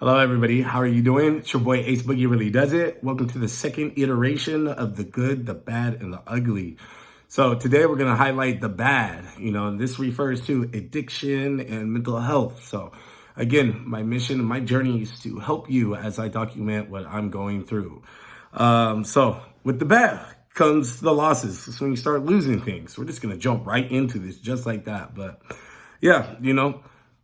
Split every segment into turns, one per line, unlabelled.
Hello, everybody. How are you doing? It's your boy Ace Boogie Really Does It. Welcome to the second iteration of the good, the bad, and the ugly. So today we're going to highlight the bad. And this refers to addiction and mental health. So again, my mission and my journey is to help you as I document what I'm going through. So with the bad comes the losses. It's when you start losing things. We're just going to jump right into this just like that. But yeah,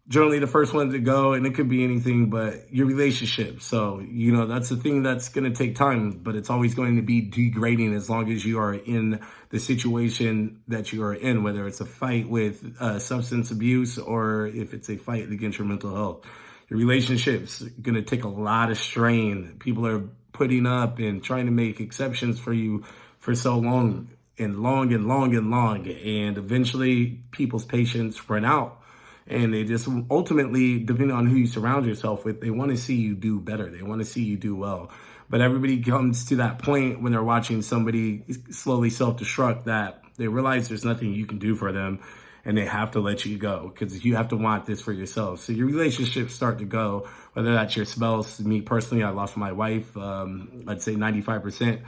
generally the first one to go, and it could be anything but your relationship. So that's the thing that's going to take time, but it's always going to be degrading as long as you are in the situation that you are in, whether it's a fight with substance abuse or if it's a fight against your mental health. Your relationship's going to take a lot of strain. People are putting up and trying to make exceptions for you for so long and long and long and long, and eventually people's patience run out. And they just ultimately, depending on who you surround yourself with, they want to see you do better. They want to see you do well. But everybody comes to that point when they're watching somebody slowly self-destruct that they realize there's nothing you can do for them and they have to let you go because you have to want this for yourself. So your relationships start to go, whether that's your spouse. Me personally, I lost my wife, I'd say 95%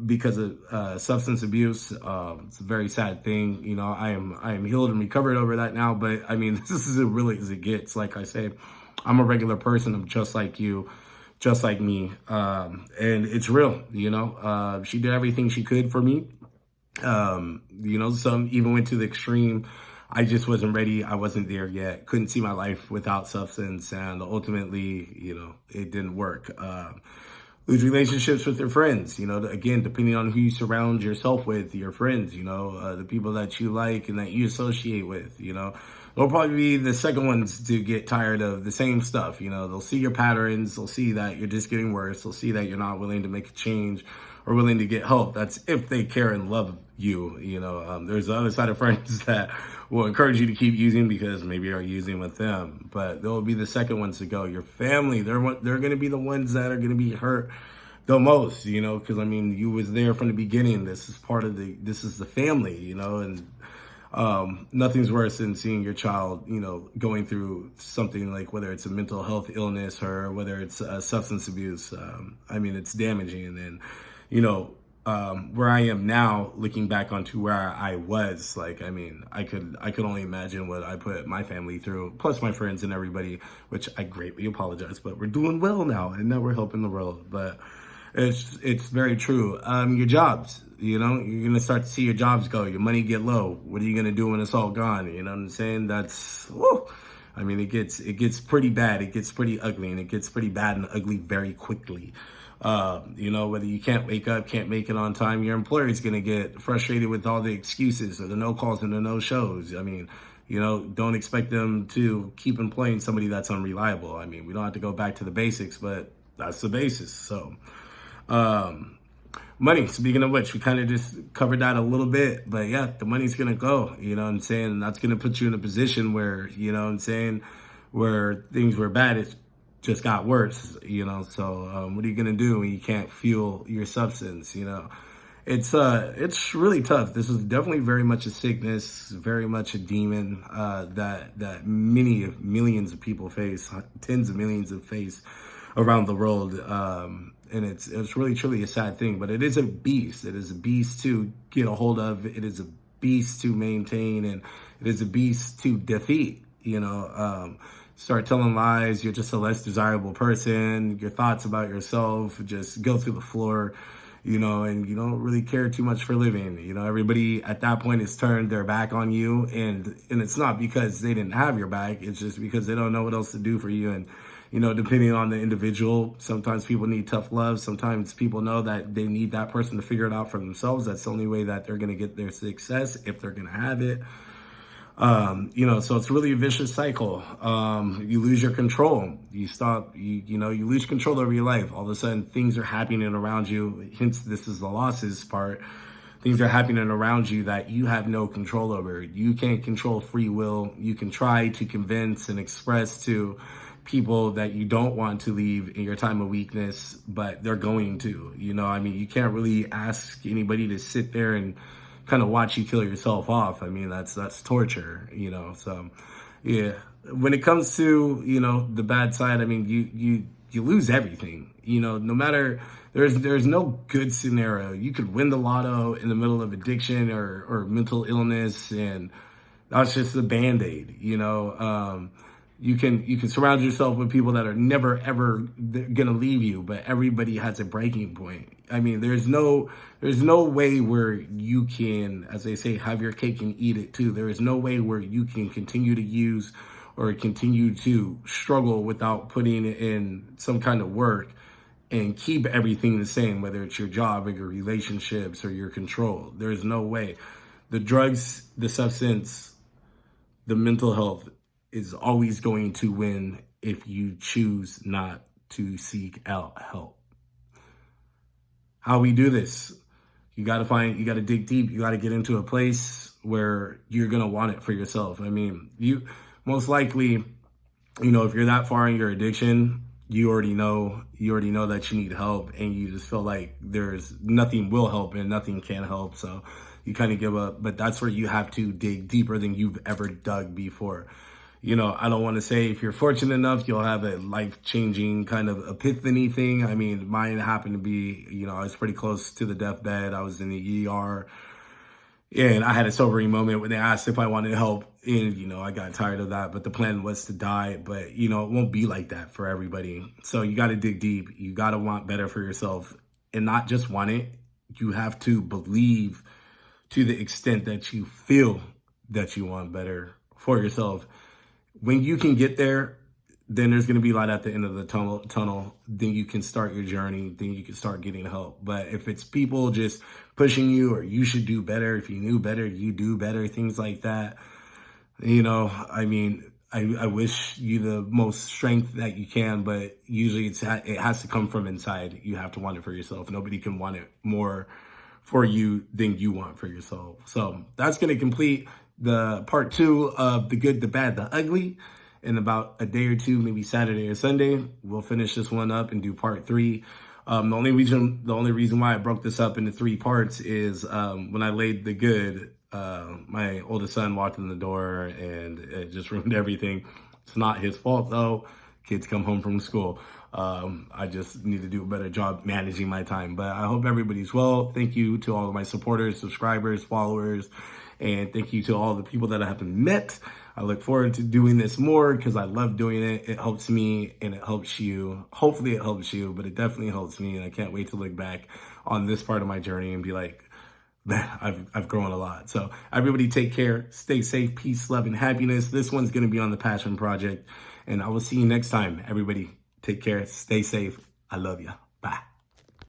because of substance abuse. It's a very sad thing. I am healed and recovered over that now. But I mean, this is as really as it gets. Like I said, I'm a regular person. I'm just like you, just like me. And it's real. She did everything she could for me. Some even went to the extreme. I just wasn't ready. I wasn't there yet. Couldn't see my life without substance. And ultimately, it didn't work. Lose relationships with your friends, again, depending on who you surround yourself with, your friends, the people that you like and that you associate with, they'll probably be the second ones to get tired of the same stuff. They'll see your patterns. They'll see that you're just getting worse. They'll see that you're not willing to make a change or willing to get help. That's if they care and love you. There's the other side of friends that will encourage you to keep using because maybe you're using with them. But they'll be the second ones to go. Your family, they're going to be the ones that are going to be hurt the most, because I mean, you was there from the beginning. This is the family, and nothing's worse than seeing your child, going through something like whether it's a mental health illness or whether it's substance abuse. I mean, it's damaging. And where I am now, looking back onto where I was, like, I mean, I could only imagine what I put my family through, plus my friends and everybody, which I greatly apologize, but we're doing well now, and now we're helping the world. But it's very true. Your jobs, you're gonna start to see your jobs go, your money get low. What are you gonna do when it's all gone? You know what I'm saying? I mean, it gets pretty bad. It gets pretty ugly, and it gets pretty bad and ugly very quickly. Whether you can't wake up, can't make it on time, your employer is going to get frustrated with all the excuses or the no calls and the no shows. I mean, don't expect them to keep employing somebody that's unreliable. I mean, we don't have to go back to the basics, but that's the basis. So, money, speaking of which, we kind of just covered that a little bit, but yeah, the money's going to go, you know what I'm saying? And that's going to put you in a position where, where things were bad. It's just got worse, so what are you gonna do when you can't fuel your substance? It's really tough. This is definitely very much a sickness, very much a demon that millions of people face, tens of millions of face around the world, and it's really truly a sad thing. But it is a beast. It is a beast to get a hold of. It is a beast to maintain, and it is a beast to defeat. Start telling lies, you're just a less desirable person, your thoughts about yourself just go through the floor, and you don't really care too much for living. Everybody at that point has turned their back on you, and it's not because they didn't have your back, it's just because they don't know what else to do for you. And, depending on the individual, sometimes people need tough love. Sometimes people know that they need that person to figure it out for themselves. That's the only way that they're going to get their success, if they're going to have it. So it's really a vicious cycle. You lose your control. You lose control over your life. All of a sudden things are happening around you. Hence, this is the losses part. Things are happening around you that you have no control over. You can't control free will. You can try to convince and express to people that you don't want to leave in your time of weakness, but they're going to, you can't really ask anybody to sit there and kind of watch you kill yourself off. I mean, that's torture, so yeah. when it comes to, the bad side, I mean, you lose everything. No matter, there's no good scenario. You could win the lotto in the middle of addiction or mental illness, and that's just a band-aid. You can surround yourself with people that are never ever gonna leave you, but everybody has a breaking point. I mean, there's no way where you can, as they say, have your cake and eat it too. There is no way where you can continue to use or continue to struggle without putting in some kind of work and keep everything the same, whether it's your job or your relationships or your control. There's no way. The drugs, the substance, the mental health is always going to win if you choose not to seek out help. How we do this? You got to dig deep. You got to get into a place where you're going to want it for yourself. I mean, you most likely, if you're that far in your addiction, you already know that you need help, and you just feel like there's nothing will help and nothing can help. So you kind of give up, but that's where you have to dig deeper than you've ever dug before. I don't want to say if you're fortunate enough, you'll have a life-changing kind of epiphany thing. I mean, mine happened to be, I was pretty close to the deathbed. I was in the ER, and I had a sobering moment when they asked if I wanted help. And, I got tired of that, but the plan was to die. But, it won't be like that for everybody. So you got to dig deep. You got to want better for yourself, and not just want it. You have to believe to the extent that you feel that you want better for yourself. When you can get there, then there's going to be light at the end of the tunnel. Then you can start your journey. Then you can start getting help. But if it's people just pushing you, or you should do better, if you knew better, you do better, things like that, I mean, I wish you the most strength that you can, but usually it has to come from inside. You have to want it for yourself. Nobody can want it more for you than you want for yourself. So that's going to complete the part 2 of The Good, the Bad, the Ugly. In about a day or two, maybe Saturday or Sunday, we'll finish this one up and do part 3. The only reason why I broke this up into 3 parts is when I laid the good, my oldest son walked in the door and it just ruined everything. It's not his fault though. Kids come home from school. I just need to do a better job managing my time. But I hope everybody's well. Thank you to all of my supporters, subscribers, followers, and thank you to all the people that I haven't met. I look forward to doing this more because I love doing it. It helps me and it helps you. Hopefully it helps you, but it definitely helps me. And I can't wait to look back on this part of my journey and be like, man, I've grown a lot. So everybody take care, stay safe, peace, love, and happiness. This one's going to be on the Passion Project. And I will see you next time. Everybody take care, stay safe. I love you.